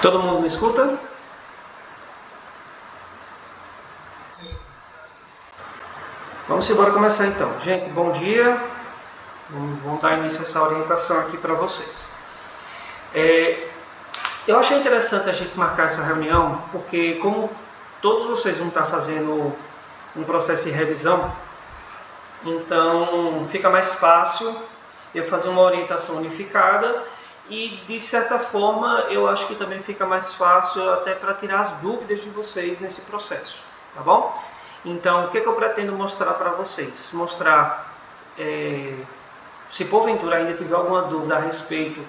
Todo mundo me escuta? Vamos embora começar então. Gente, bom dia. Vamos dar início a essa orientação aqui para vocês. Eu achei interessante a gente marcar essa reunião, porque como todos vocês vão estar fazendo um processo de revisão, então fica mais fácil eu fazer uma orientação unificada e, de certa forma, eu acho que também fica mais fácil até para tirar as dúvidas de vocês nesse processo, tá bom? Então, o que eu pretendo mostrar para vocês? Mostrar, se porventura ainda tiver alguma dúvida a respeito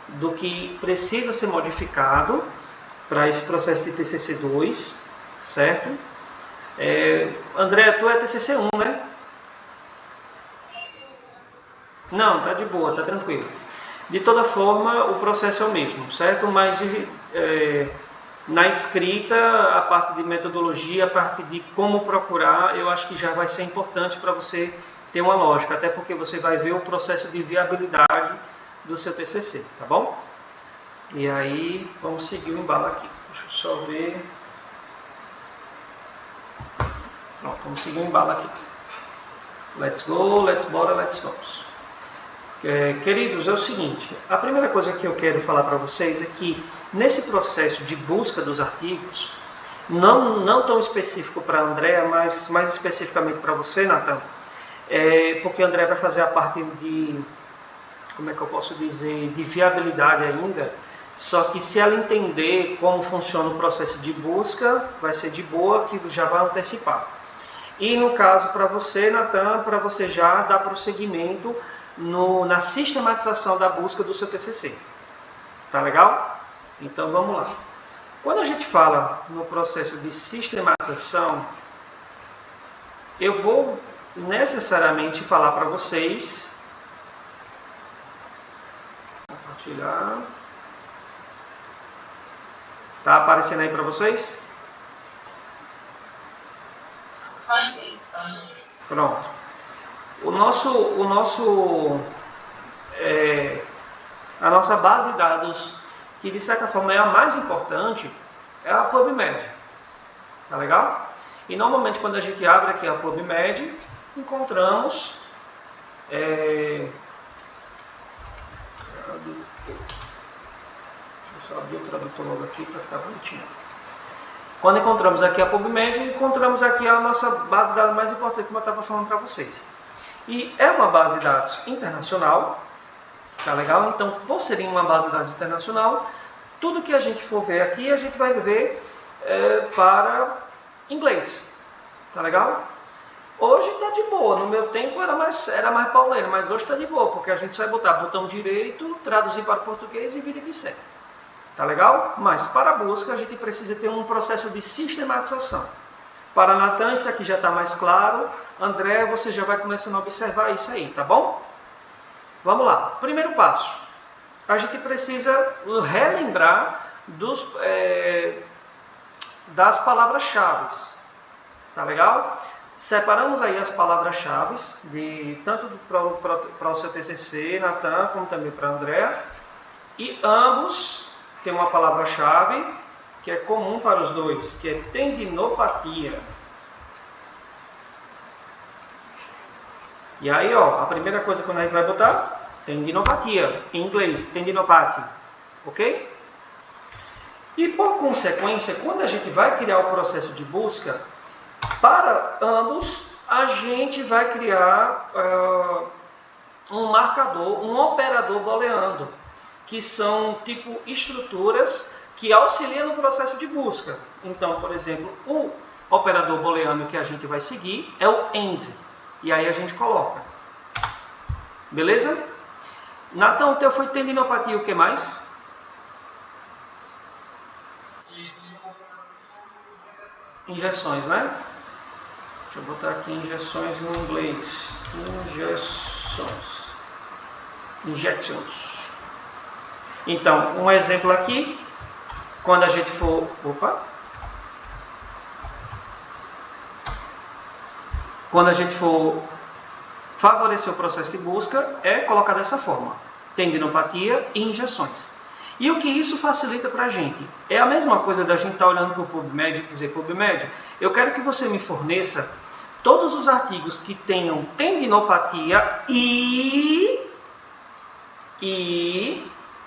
do que precisa ser modificado para esse processo de TCC2, certo? André, tu é TCC1, né? Não, tá de boa, tá tranquilo. De toda forma, o processo é o mesmo, certo? Mas na escrita, a parte de metodologia, a parte de como procurar, eu acho que já vai ser importante para você ter uma lógica, até porque você vai ver o processo de viabilidade do seu TCC, tá bom? E aí, vamos seguir o embalo aqui. Deixa eu só ver. Pronto, vamos seguir o embalo aqui. Let's go, let's bora, let's go. Queridos, é o seguinte, a primeira coisa que eu quero falar para vocês é que nesse processo de busca dos artigos, não tão específico para a Andrea, mas mais especificamente para você, Nathan, porque a Andrea vai fazer a parte de, como é que eu posso dizer, de viabilidade ainda, só que se ela entender como funciona o processo de busca, vai ser de boa, que já vai antecipar. E no caso para você, Nathan, para você já dar prosseguimento na sistematização da busca do seu TCC. Tá legal? Então vamos lá. Quando a gente fala no processo de sistematização, eu vou necessariamente falar para vocês, compartilhar. Tá aparecendo aí para vocês? Pronto. A nossa base de dados, que de certa forma é a mais importante, é a PubMed. Tá legal? E normalmente quando a gente abre aqui a PubMed, encontramos deixa eu só abrir o tradutor logo aqui para ficar bonitinho. Quando encontramos aqui a PubMed, encontramos aqui a nossa base de dados mais importante, como eu estava falando para vocês. E é uma base de dados internacional, tá legal? Então, por ser uma base de dados internacional, tudo que a gente for ver aqui, a gente vai ver para inglês, tá legal? Hoje está de boa, no meu tempo era mais pauleiro, mas hoje está de boa, porque a gente só vai botar botão direito, traduzir para português e vida que segue, tá legal? Mas para a busca a gente precisa ter um processo de sistematização. Para Nathan, isso aqui já está mais claro. André, você já vai começando a observar isso aí, tá bom? Vamos lá. Primeiro passo. A gente precisa relembrar das palavras-chave. Tá legal? Separamos aí as palavras-chave, tanto para o seu TCC, Nathan, como também para André. E ambos têm uma palavra-chave que é comum para os dois, que é tendinopatia. E aí, ó, a primeira coisa que a gente vai botar, tendinopatia, em inglês, tendinopathy, ok? E por consequência, quando a gente vai criar o processo de busca, para ambos, a gente vai criar um marcador, um operador booleano, que são tipo estruturas que auxiliam no processo de busca. Então, por exemplo, o operador booleano que a gente vai seguir é o AND. E aí a gente coloca. Beleza? Nathan, o teu foi tendinopatia, o que mais? Injeções, né? Deixa eu botar aqui injeções em inglês. Injections. Então, um exemplo aqui. Quando a gente for... Quando a gente for favorecer o processo de busca, é colocar dessa forma. Tendinopatia e injeções. E o que isso facilita para a gente? É a mesma coisa da gente estar olhando para o PubMed e dizer, PubMed, eu quero que você me forneça todos os artigos que tenham tendinopatia e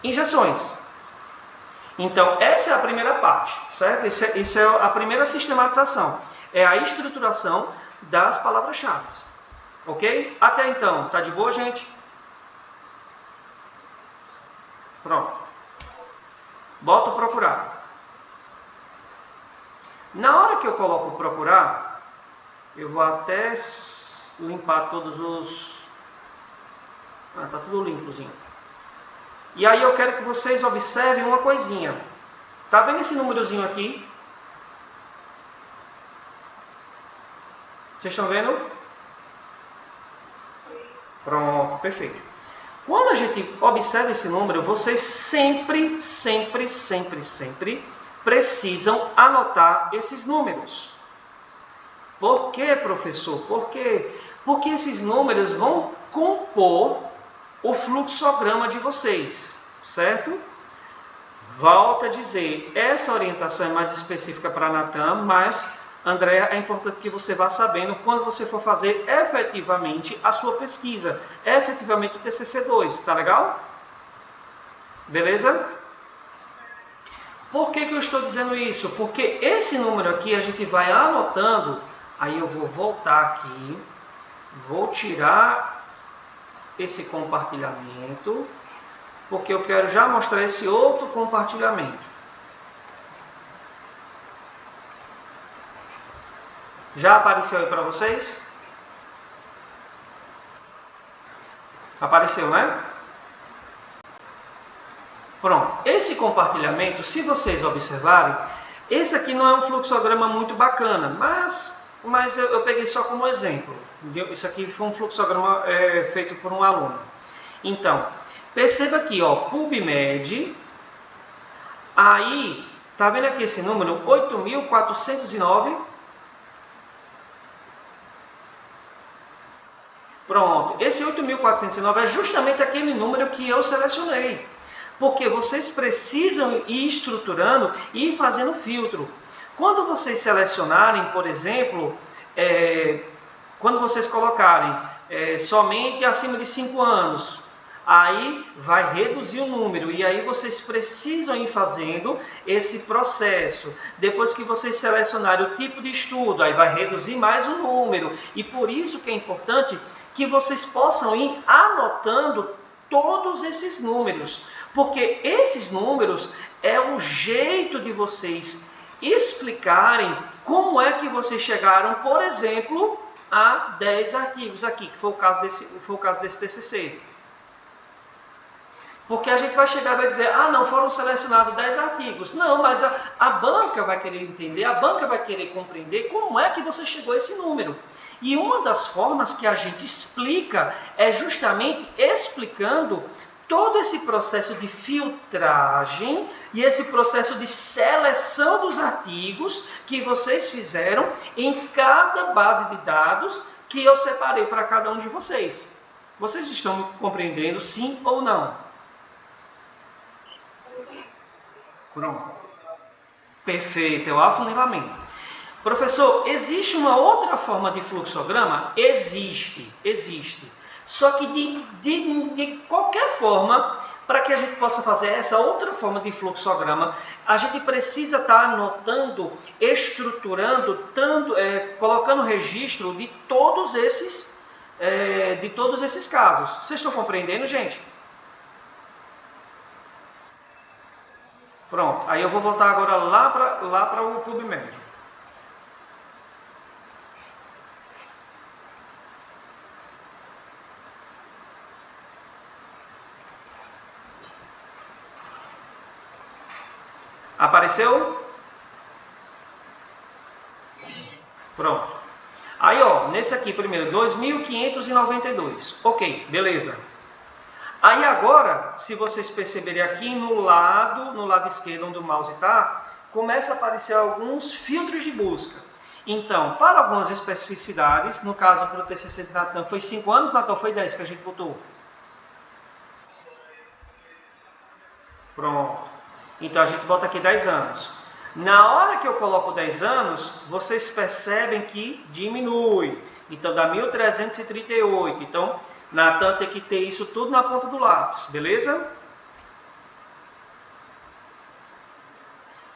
injeções. Então, essa é a primeira parte, certo? Isso é a primeira sistematização. É a estruturação das palavras-chave. Ok? Até então, tá de boa, gente? Pronto. Boto procurar. Na hora que eu coloco procurar, eu vou até limpar todos os... tá tudo limpozinho. E aí eu quero que vocês observem uma coisinha. Tá vendo esse númerozinho aqui? Vocês estão vendo? Pronto, perfeito. Quando a gente observa esse número, vocês sempre precisam anotar esses números. Por quê, professor? Por quê? Porque esses números vão compor o fluxograma de vocês, certo? Volto a dizer, essa orientação é mais específica para a Natan, mas, Andréa, é importante que você vá sabendo quando você for fazer efetivamente a sua pesquisa, efetivamente o TCC2, tá legal? Beleza? Por que eu estou dizendo isso? Porque esse número aqui a gente vai anotando, aí eu vou voltar aqui, vou tirar esse compartilhamento, porque eu quero já mostrar esse outro compartilhamento. Já apareceu aí para vocês? Apareceu, né? Pronto. Esse compartilhamento, se vocês observarem, esse aqui não é um fluxograma muito bacana, mas eu peguei só como exemplo. Isso aqui foi um fluxograma feito por um aluno. Então, perceba aqui, ó, PubMed, aí, tá vendo aqui esse número? 8.409. Pronto, esse 8.409 é justamente aquele número que eu selecionei. Porque vocês precisam ir estruturando e ir fazendo filtro. Quando vocês selecionarem, por exemplo, quando vocês colocarem somente acima de 5 anos, aí vai reduzir o número e aí vocês precisam ir fazendo esse processo. Depois que vocês selecionarem o tipo de estudo, aí vai reduzir mais o número. E por isso que é importante que vocês possam ir anotando todos esses números, porque esses números é o jeito de vocês explicarem como é que vocês chegaram, por exemplo, a 10 artigos aqui, que foi o caso desse TCC. Porque a gente vai chegar e vai dizer, ah, não, foram selecionados 10 artigos. Não, mas a banca vai querer entender, a banca vai querer compreender como é que você chegou a esse número. E uma das formas que a gente explica é justamente explicando todo esse processo de filtragem e esse processo de seleção dos artigos que vocês fizeram em cada base de dados que eu separei para cada um de vocês. Vocês estão me compreendendo, sim ou não? Pronto. Perfeito, é o afunilamento. Professor, existe uma outra forma de fluxograma? Existe. Só que de qualquer forma, para que a gente possa fazer essa outra forma de fluxograma, a gente precisa estar anotando, estruturando, colocando registro de todos esses casos. Vocês estão compreendendo, gente? Pronto, aí eu vou voltar agora lá para o PubMed. Apareceu? Pronto. Aí, ó, nesse aqui primeiro, 2.592. Ok, beleza. Aí agora, se vocês perceberem aqui no lado esquerdo onde o mouse está, começa a aparecer alguns filtros de busca. Então, para algumas especificidades, no caso para o TCC de Natan foi 5 anos, Natan foi 10 que a gente botou. Pronto. Então a gente bota aqui 10 anos. Na hora que eu coloco 10 anos, vocês percebem que diminui. Então dá 1338. Então, Natan tem que ter isso tudo na ponta do lápis, beleza?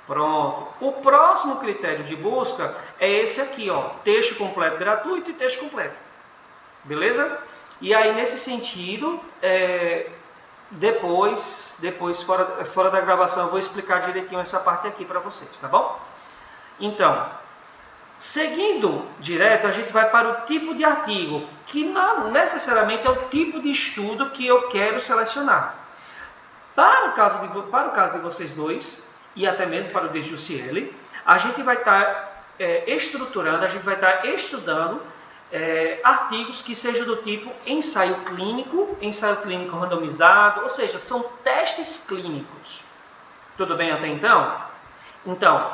Pronto. O próximo critério de busca é esse aqui, ó, texto completo gratuito e texto completo. Beleza? E aí, nesse sentido, depois fora da gravação, eu vou explicar direitinho essa parte aqui para vocês, tá bom? Então, seguindo direto, a gente vai para o tipo de artigo, que não necessariamente é o tipo de estudo que eu quero selecionar. Para o caso de vocês dois, e até mesmo para o de Jussiele, a gente vai estar estruturando, a gente vai estar estudando artigos que sejam do tipo ensaio clínico randomizado, ou seja, são testes clínicos. Tudo bem até então? Então,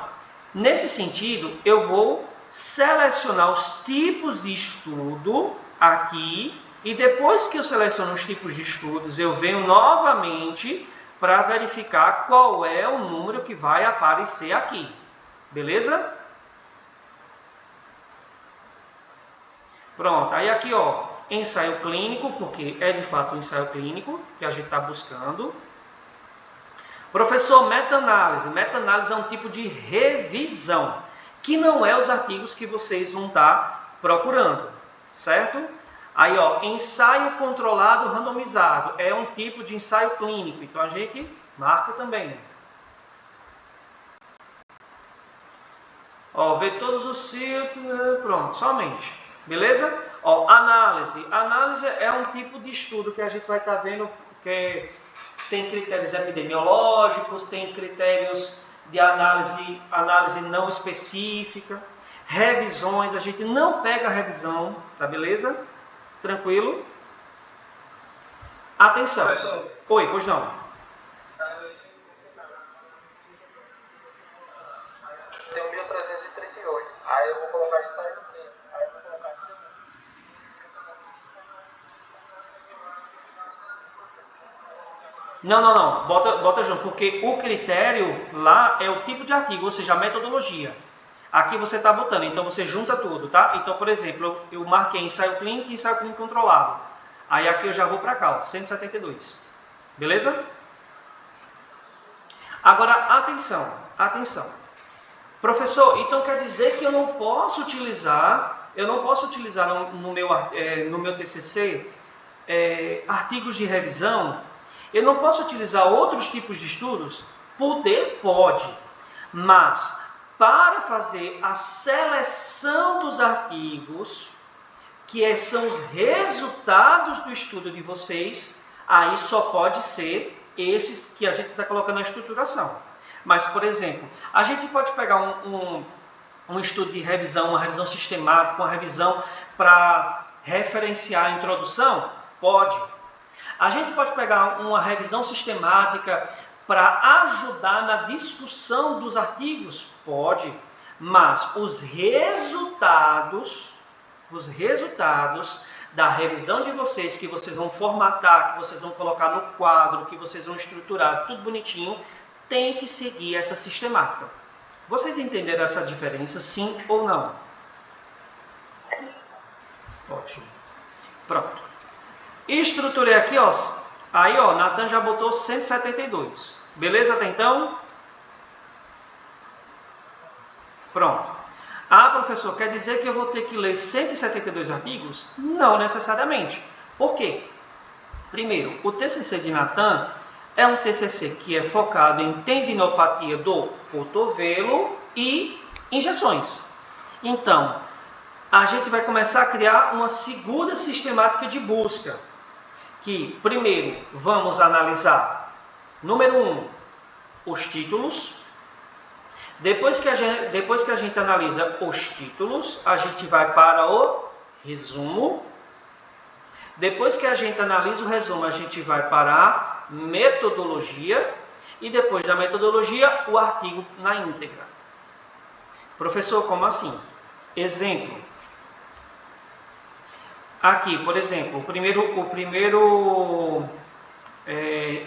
nesse sentido, eu vou selecionar os tipos de estudo aqui, e depois que eu seleciono os tipos de estudos, eu venho novamente para verificar qual é o número que vai aparecer aqui. Beleza? Pronto, aí aqui, ó, ensaio clínico, porque é de fato um ensaio clínico que a gente está buscando. Professor, meta-análise. Meta-análise é um tipo de revisão, que não é os artigos que vocês vão estar procurando, certo? Aí, ó, ensaio controlado randomizado, é um tipo de ensaio clínico, então a gente marca também. Ó, ver todos os ciclos, pronto, somente. Beleza? Ó, análise. Análise é um tipo de estudo que a gente vai estar vendo que tem critérios epidemiológicos, tem critérios de análise não específica, revisões, a gente não pega a revisão, tá beleza? Tranquilo? Atenção. Oi, pois não. Tem 1338. Aí eu vou colocar ensaio clínico. Aí eu vou colocar. Não. Bota junto, porque o critério lá é o tipo de artigo, ou seja, a metodologia. Aqui você está botando, então você junta tudo, tá? Então, por exemplo, eu marquei ensaio clínico e ensaio clínico controlado. Aí aqui eu já vou para cá, ó, 172. Beleza? Agora, atenção. Professor, então quer dizer que eu não posso utilizar no meu TCC artigos de revisão? Eu não posso utilizar outros tipos de estudos? Pode, mas para fazer a seleção dos artigos, que são os resultados do estudo de vocês, aí só pode ser esses que a gente está colocando na estruturação. Mas, por exemplo, a gente pode pegar um estudo de revisão, uma revisão sistemática, uma revisão para referenciar a introdução? Pode. A gente pode pegar uma revisão sistemática para ajudar na discussão dos artigos? Pode. Mas os resultados da revisão de vocês, que vocês vão formatar, que vocês vão colocar no quadro, que vocês vão estruturar, tudo bonitinho, tem que seguir essa sistemática. Vocês entenderam essa diferença, sim ou não? Ótimo. Pronto. Estruturei aqui, ó. Aí, ó, Natan já botou 172. Beleza até então? Pronto. Ah, professor, quer dizer que eu vou ter que ler 172 artigos? Não necessariamente. Por quê? Primeiro, o TCC de Natan é um TCC que é focado em tendinopatia do cotovelo e injeções. Então, a gente vai começar a criar uma segunda sistemática de busca. Que, primeiro, vamos analisar, número 1, os títulos. Depois que a gente analisa os títulos, a gente vai para o resumo. Depois que a gente analisa o resumo, a gente vai para a metodologia. E depois da metodologia, o artigo na íntegra. Professor, como assim? Exemplo. Aqui, por exemplo, o primeiro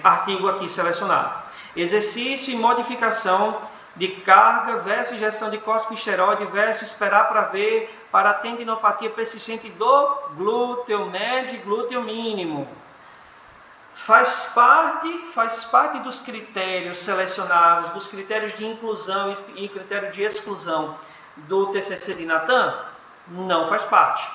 artigo aqui selecionado. Exercício e modificação de carga versus injeção de corticosteroide versus esperar para ver para a tendinopatia persistente do glúteo médio e glúteo mínimo. Faz parte dos critérios selecionados, dos critérios de inclusão e critério de exclusão do TCC de Natan? Não faz parte.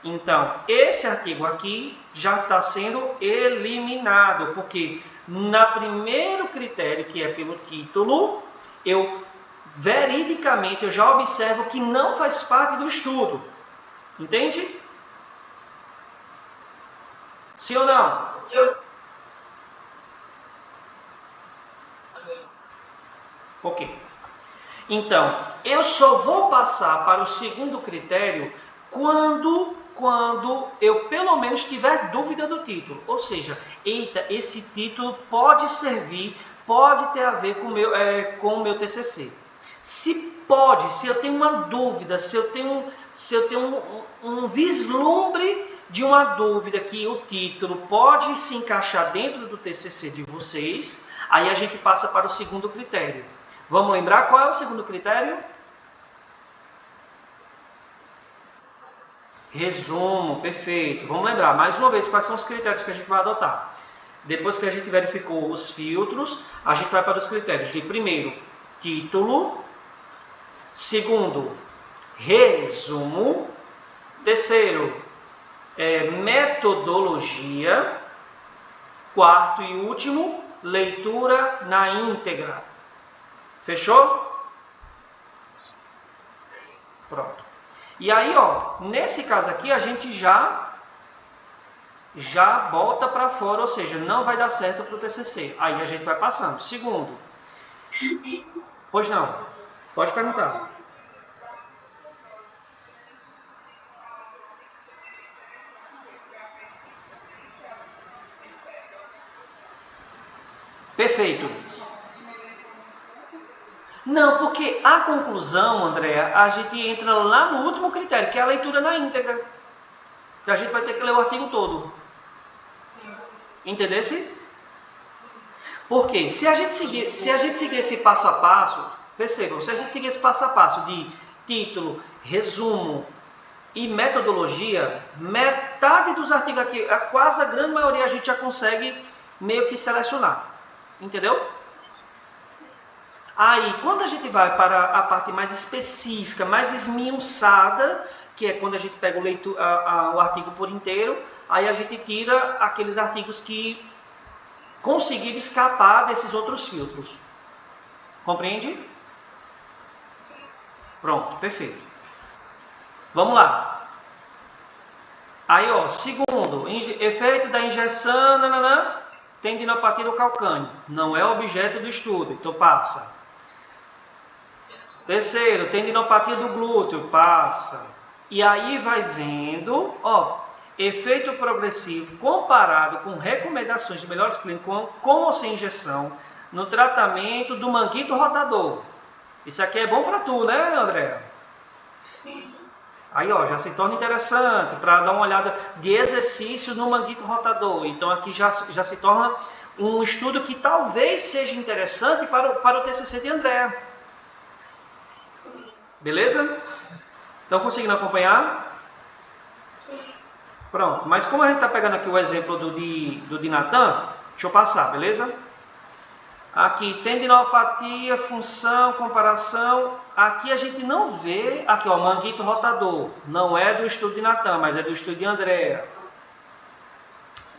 Então, esse artigo aqui já está sendo eliminado, porque no primeiro critério, que é pelo título, veridicamente eu já observo que não faz parte do estudo. Entende? Sim ou não? Ok. Então, eu só vou passar para o segundo critério quando eu pelo menos tiver dúvida do título. Ou seja, eita, esse título pode servir, pode ter a ver com o meu TCC. Se eu tenho uma dúvida, se eu tenho um vislumbre de uma dúvida que o título pode se encaixar dentro do TCC de vocês, aí a gente passa para o segundo critério. Vamos lembrar qual é o segundo critério? Resumo, perfeito. Vamos lembrar mais uma vez quais são os critérios que a gente vai adotar. Depois que a gente verificou os filtros, a gente vai para os critérios de primeiro, título. Segundo, resumo. Terceiro, metodologia. Quarto e último, leitura na íntegra. Fechou? Pronto. E aí, ó, nesse caso aqui, a gente já bota para fora, ou seja, não vai dar certo para o TCC. Aí a gente vai passando. Segundo. Pois não. Pode perguntar. Perfeito. Não, porque a conclusão, Andréa, a gente entra lá no último critério, que é a leitura na íntegra. Que a gente vai ter que ler o artigo todo. Entendesse? Porque se a gente seguir esse passo a passo, percebam, se a gente seguir esse passo a passo de título, resumo e metodologia, metade dos artigos aqui, quase a grande maioria a gente já consegue meio que selecionar. Entendeu? Aí, quando a gente vai para a parte mais específica, mais esmiuçada, que é quando a gente pega o artigo por inteiro, aí a gente tira aqueles artigos que conseguiram escapar desses outros filtros. Compreende? Pronto, perfeito. Vamos lá. Aí, ó, segundo, efeito da injeção, tendinopatia do calcâneo. Não é objeto do estudo, então passa. Terceiro, tendinopatia do glúteo, passa. E aí vai vendo, ó, efeito progressivo comparado com recomendações de melhores clínicos com ou sem injeção no tratamento do manguito rotador. Isso aqui é bom para tu, né, André? Aí, ó, já se torna interessante para dar uma olhada de exercício no manguito rotador. Então, aqui já se torna um estudo que talvez seja interessante para o TCC de André. Beleza? Estão conseguindo acompanhar? Pronto. Mas como a gente está pegando aqui o exemplo do de Natan, deixa eu passar, beleza? Aqui, tendinopatia, função, comparação. Aqui a gente não vê, aqui ó, manguito rotador. Não é do estudo de Natan, mas é do estudo de Andréa.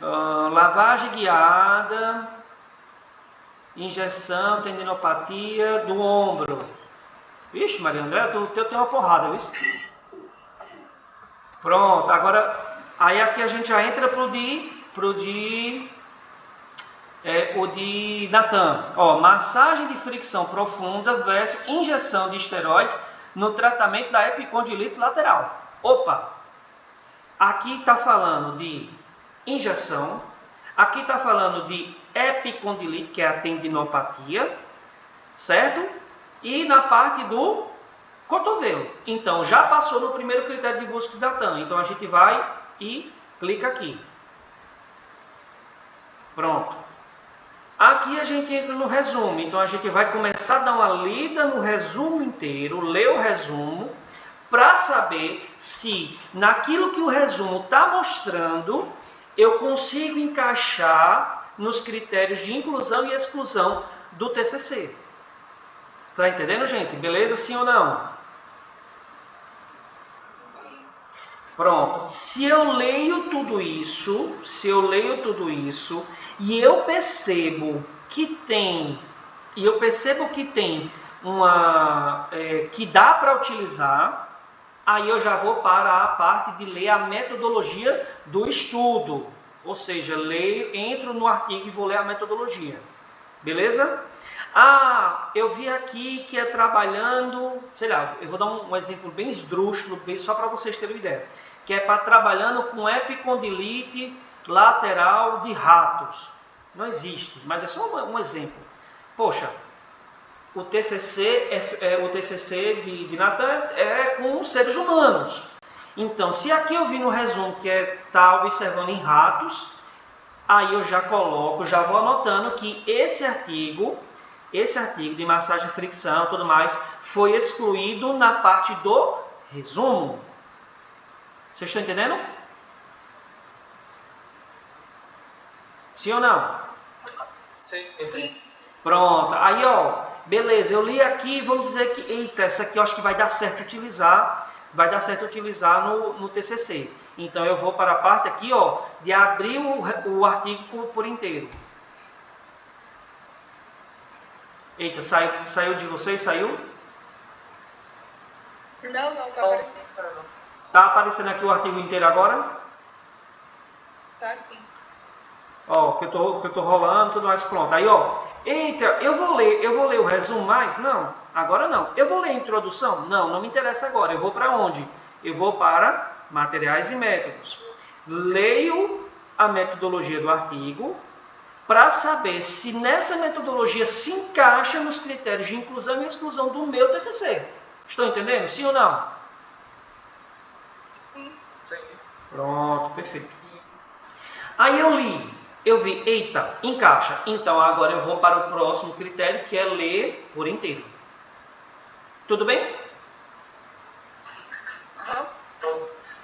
Lavagem guiada, injeção, tendinopatia do ombro. Vixe, Maria Andréa, o teu tem uma porrada, viu? Pronto, agora, aí aqui a gente já entra o de Natan. Ó, massagem de fricção profunda versus injeção de esteroides no tratamento da epicondilite lateral. Opa! Aqui está falando de injeção, aqui está falando de epicondilite, que é a tendinopatia, certo? E na parte do cotovelo. Então, já passou no primeiro critério de busca de Natan. Então, a gente vai e clica aqui. Pronto. Aqui a gente entra no resumo, então a gente vai começar a dar uma lida no resumo inteiro, ler o resumo, para saber se naquilo que o resumo está mostrando, eu consigo encaixar nos critérios de inclusão e exclusão do TCC. Tá entendendo, gente? Beleza, sim ou não? Pronto. Se eu leio tudo isso, e eu percebo que tem, uma que dá para utilizar, aí eu já vou para a parte de ler a metodologia do estudo. Ou seja, entro no artigo e vou ler a metodologia. Beleza? Ah, eu vi aqui que é trabalhando, sei lá, eu vou dar um exemplo bem esdrúxulo, só para vocês terem uma ideia. Que é para trabalhando com epicondilite lateral de ratos. Não existe, mas é só um exemplo. Poxa, o TCC de Natan é com seres humanos. Então, se aqui eu vi no resumo que está observando em ratos, aí eu já vou anotando que esse artigo de massagem e fricção e tudo mais, foi excluído na parte do resumo. Vocês estão entendendo? Sim ou não? Sim. Pronto. Aí, ó, beleza, eu li aqui, vamos dizer que, eita, essa aqui eu acho que vai dar certo utilizar, no TCC. Então, eu vou para a parte aqui, ó, de abrir o artigo por inteiro. Eita, saiu de vocês? Saiu? Não, tá aparecendo. Tá aparecendo aqui o artigo inteiro agora? Tá sim. Ó, que eu tô rolando, tudo mais, pronto. Aí, ó, eita, eu vou ler o resumo mais? Não, agora não. Eu vou ler a introdução? Não me interessa agora. Eu vou para onde? Eu vou para materiais e métodos. Leio a metodologia do artigo para saber se nessa metodologia se encaixa nos critérios de inclusão e exclusão do meu TCC. Estão entendendo? Sim ou não? Sim. Pronto, perfeito. Aí eu vi, eita, encaixa. Então agora eu vou para o próximo critério, que é ler por inteiro. Tudo bem?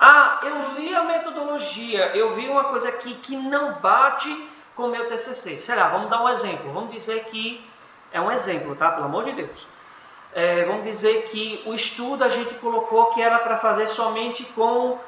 Ah, eu li a metodologia, eu vi uma coisa aqui que não bate com o meu TCC. Será? Vamos dar um exemplo. Vamos dizer que é um exemplo, tá? Pelo amor de Deus. Vamos dizer que o estudo a gente colocou que era para fazer somente com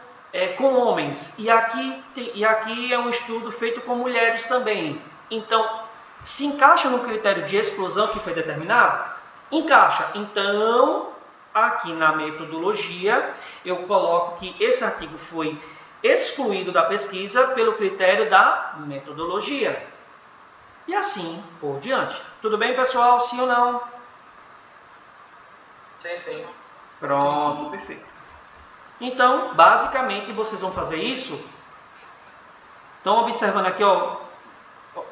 homens. E aqui é um estudo feito com mulheres também. Então, se encaixa no critério de exclusão que foi determinado? Encaixa. Então, aqui na metodologia, eu coloco que esse artigo foi excluído da pesquisa pelo critério da metodologia. E assim por diante. Tudo bem, pessoal? Sim ou não? Sim. Pronto, perfeito. Então, basicamente, vocês vão fazer isso. Estão observando aqui, ó.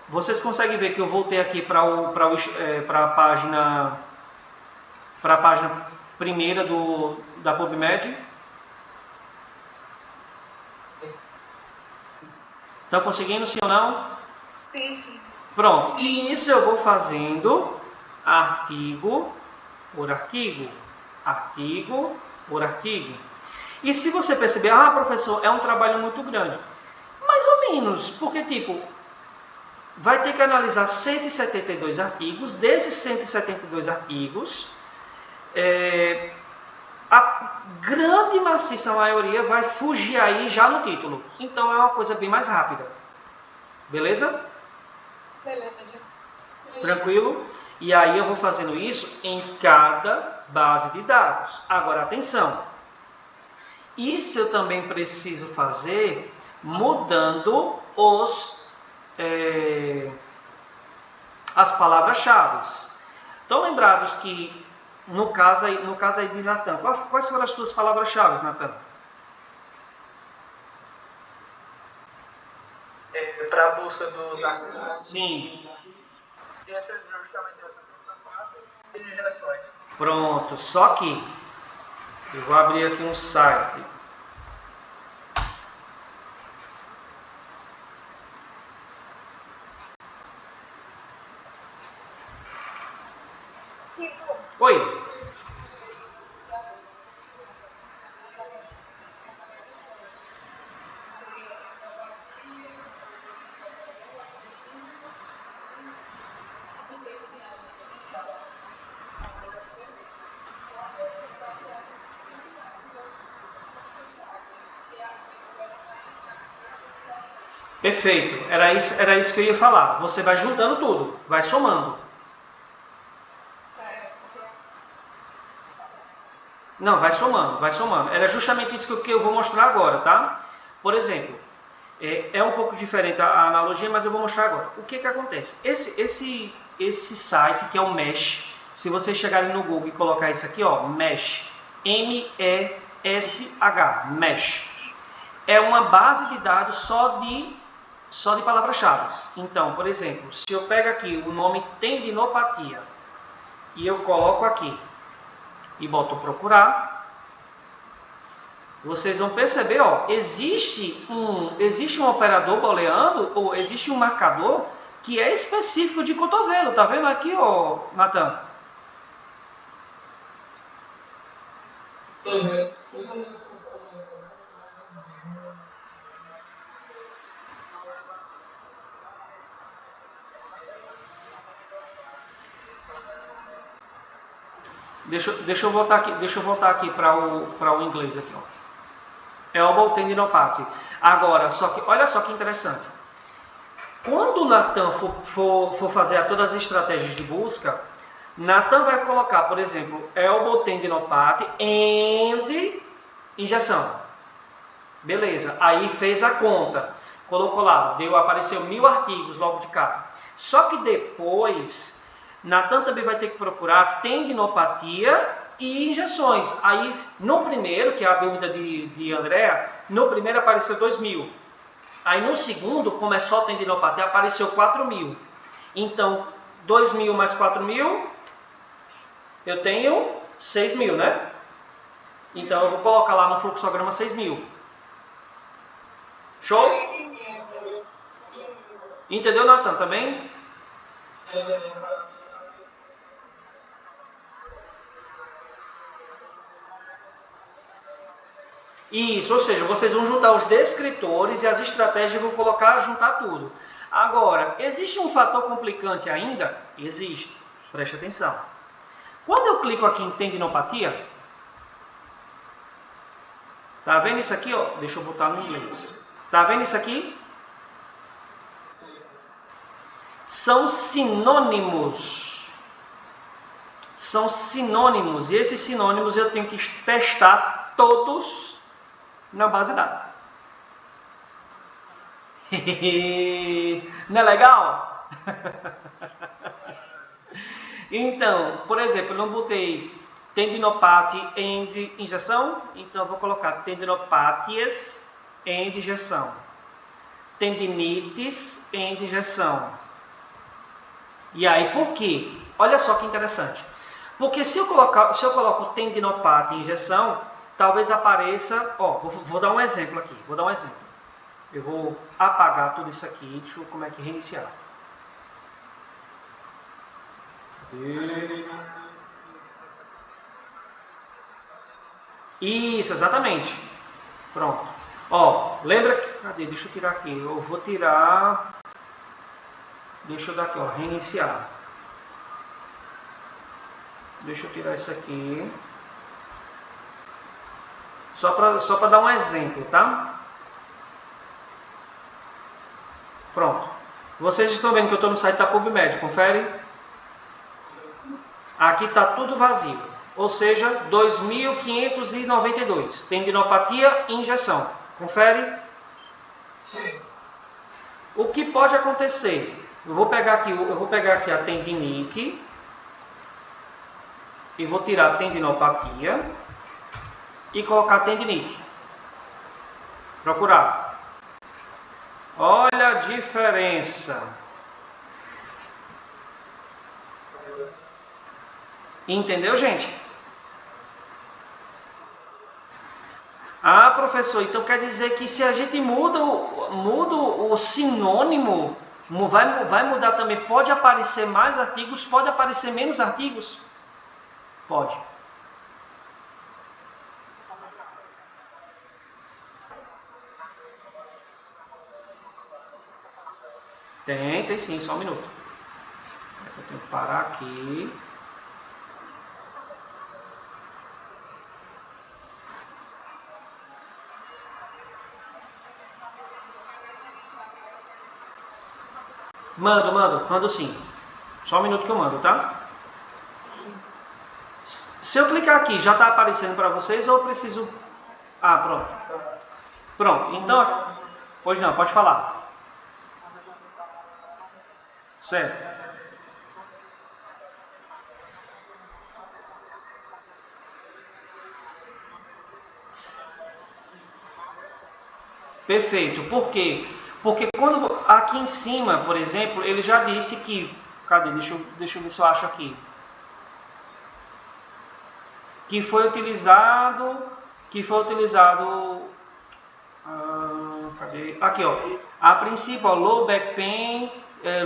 Vocês conseguem ver que eu voltei aqui para a página primeira da PubMed? Estão conseguindo, sim ou não? Sim. Pronto. E isso eu vou fazendo artigo por artigo. Artigo por artigo. E se você perceber, professor, é um trabalho muito grande. Mais ou menos, porque tipo, vai ter que analisar 172 artigos. Desses 172 artigos, a grande maciça maioria vai fugir aí já no título. Então é uma coisa bem mais rápida. Beleza? Beleza. Tranquilo? E aí eu vou fazendo isso em cada base de dados. Agora, atenção. Isso eu também preciso fazer mudando as palavras-chave. Estão lembrados que, no caso aí de Natan, quais foram as suas palavras-chave, Natan? Para a busca dos artigos. Sim. E essas justamente essas de gerações. Pronto, só que eu vou abrir aqui um site. Oi. Perfeito, era isso que eu ia falar. Você vai juntando tudo, vai somando. Não, vai somando, vai somando. Era justamente isso que eu vou mostrar agora, tá? Por exemplo, é um pouco diferente a analogia, mas eu vou mostrar agora. O que acontece? Esse site, que é o Mesh, se vocês chegarem no Google e colocar isso aqui, ó, Mesh, M-E-S-H, Mesh, é uma base de dados só de palavras-chave. Então, por exemplo, se eu pego aqui o nome tendinopatia e eu coloco aqui e boto procurar, vocês vão perceber, ó, existe um operador booleano, ou existe um marcador que é específico de cotovelo. Tá vendo aqui, ó, Nathan? Deixa eu voltar aqui para o inglês aqui, ó. Elbow tendinopathy. Agora, olha só que interessante. Quando o Nathan for fazer todas as estratégias de busca, Nathan vai colocar, por exemplo, elbow tendinopathy and injeção. Beleza. Aí fez a conta. Colocou lá, apareceu 1000 artigos logo de cara. Só que depois Nathan também vai ter que procurar tendinopatia e injeções. Aí, no primeiro, que é a dúvida de Andréa, no primeiro apareceu 2000. Aí, no segundo, como é só tendinopatia, apareceu 4000. Então, 2000 mais 4000, eu tenho 6000, né? Então, eu vou colocar lá no fluxograma 6000. Show? Entendeu, Nathan, também? Isso, ou seja, vocês vão juntar os descritores e as estratégias e vão juntar tudo. Agora, existe um fator complicante ainda? Existe. Preste atenção. Quando eu clico aqui em tendinopatia, tá vendo isso aqui, ó? Deixa eu botar no inglês. Tá vendo isso aqui? São sinônimos. São sinônimos. E esses sinônimos eu tenho que testar todos na base de dados. Não é legal? Então, por exemplo, eu não botei tendinopathy and injeção, então eu vou colocar tendinopatias and injeção. Tendinites and injeção. E aí, por quê? Olha só que interessante. Porque se eu coloco tendinopathy e injeção, talvez apareça, ó, vou dar um exemplo aqui, Eu vou apagar tudo isso aqui, deixa eu ver como é que reiniciar. Isso, exatamente. Pronto. Ó, lembra que... Cadê? Deixa eu tirar aqui. Eu vou tirar... Deixa eu dar aqui, ó, reiniciar. Deixa eu tirar isso aqui. Só para dar um exemplo, tá? Pronto. Vocês estão vendo que eu estou no site da PubMed, confere? Aqui está tudo vazio. Ou seja, 2.592. Tendinopatia e injeção. Confere? O que pode acontecer? Eu vou pegar aqui a tendinite e vou tirar a tendinopatia e colocar tendinite. Procurar. Olha a diferença. Entendeu, gente? Ah, professor, então quer dizer que se a gente muda o sinônimo, vai mudar também. Pode aparecer mais artigos, pode aparecer menos artigos. Pode. Tem sim, só um minuto. Eu tenho que parar aqui. Mando sim. Só um minuto que eu mando, tá? Se eu clicar aqui, já está aparecendo para vocês ou eu preciso... Ah, pronto. Pronto, então... Pois não, pode falar. Certo. Perfeito. Por quê? Porque quando aqui em cima, por exemplo, ele já disse que... Cadê? Deixa eu ver se eu acho aqui. Que foi utilizado... cadê? Aqui, ó. A princípio, ó, low back pain,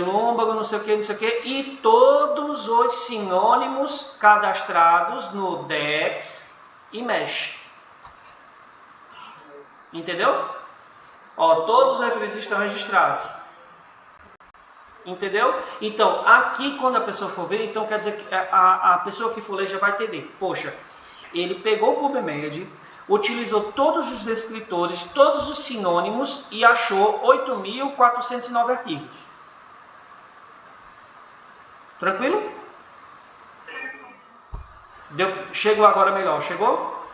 lômbago, não sei o que, e todos os sinônimos cadastrados no DEX e MESH. Entendeu? Ó, todos os referências estão registrados. Entendeu? Então, aqui quando a pessoa for ver, então quer dizer que a pessoa que for ler já vai entender. Poxa, ele pegou o PubMed, utilizou todos os descritores, todos os sinônimos e achou 8.409 artigos. Tranquilo? Chegou agora melhor, chegou?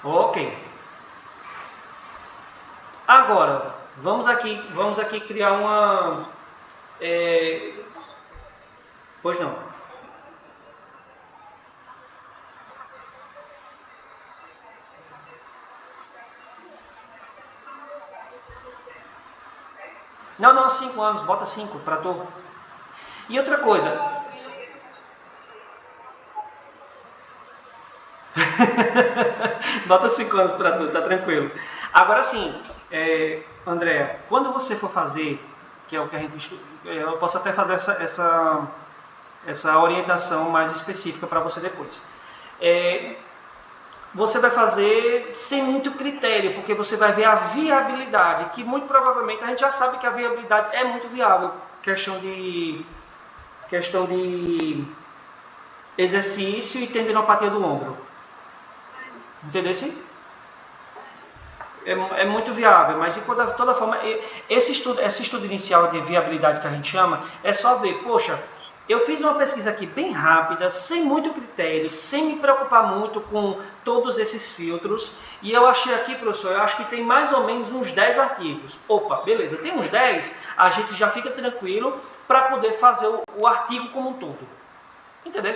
Ok. Agora, vamos aqui criar uma... Pois não. Não, 5 anos, bota 5 para tu. E outra coisa... Bota 5 anos para tu, tá tranquilo. Agora sim, André, quando você for fazer, que é o que a gente... Eu posso até fazer essa orientação mais específica para você depois. Você vai fazer sem muito critério, porque você vai ver a viabilidade, que muito provavelmente a gente já sabe que a viabilidade é muito viável. Questão de exercício e tendinopatia do ombro. Entendeu? É muito viável, mas de toda forma, esse estudo inicial de viabilidade que a gente chama, é só ver, poxa, eu fiz uma pesquisa aqui bem rápida, sem muito critério, sem me preocupar muito com todos esses filtros, e eu achei aqui, professor, eu acho que tem mais ou menos uns 10 artigos. Opa, beleza, tem uns 10, a gente já fica tranquilo para poder fazer o artigo como um todo. Entendeu?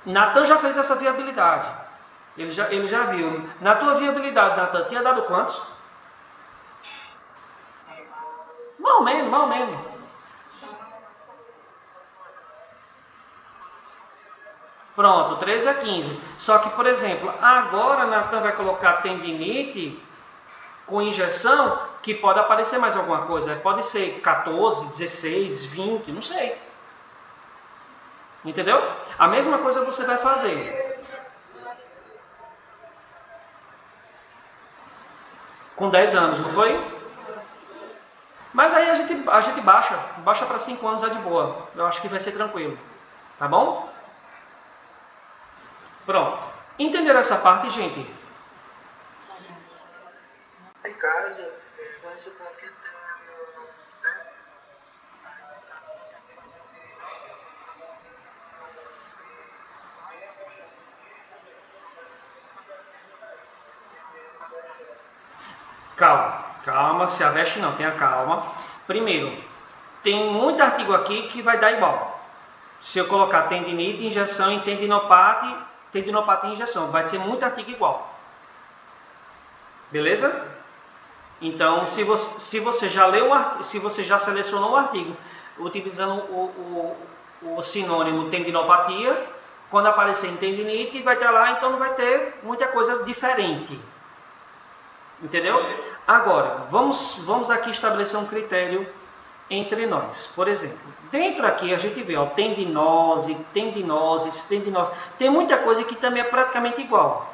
Natan já fez essa viabilidade. Ele já viu. Na tua viabilidade, Natan, tinha dado quantos? Mal menos. Pronto, 13 a 15. Só que, por exemplo, agora Natan vai colocar tendinite com injeção, que pode aparecer mais alguma coisa. Pode ser 14, 16, 20, não sei. Entendeu? A mesma coisa você vai fazer. Com 10 anos, não foi? Mas aí a gente baixa para 5 anos é de boa. Eu acho que vai ser tranquilo. Tá bom? Pronto. Entenderam essa parte, gente? Em caso, vamos supor que tem Calma, se aveste não, tenha calma. Primeiro, tem muito artigo aqui que vai dar igual. Se eu colocar tendinite, injeção e tendinopatia e injeção, vai ser muito artigo igual. Beleza? Então, se você já leu, se você já selecionou o artigo utilizando o sinônimo tendinopatia, quando aparecer em tendinite, vai ter lá, então não vai ter muita coisa diferente. Entendeu? Agora, vamos aqui estabelecer um critério entre nós. Por exemplo, dentro aqui a gente vê, ó, tendinose, tendinoses, tendinose. Tem muita coisa que também é praticamente igual.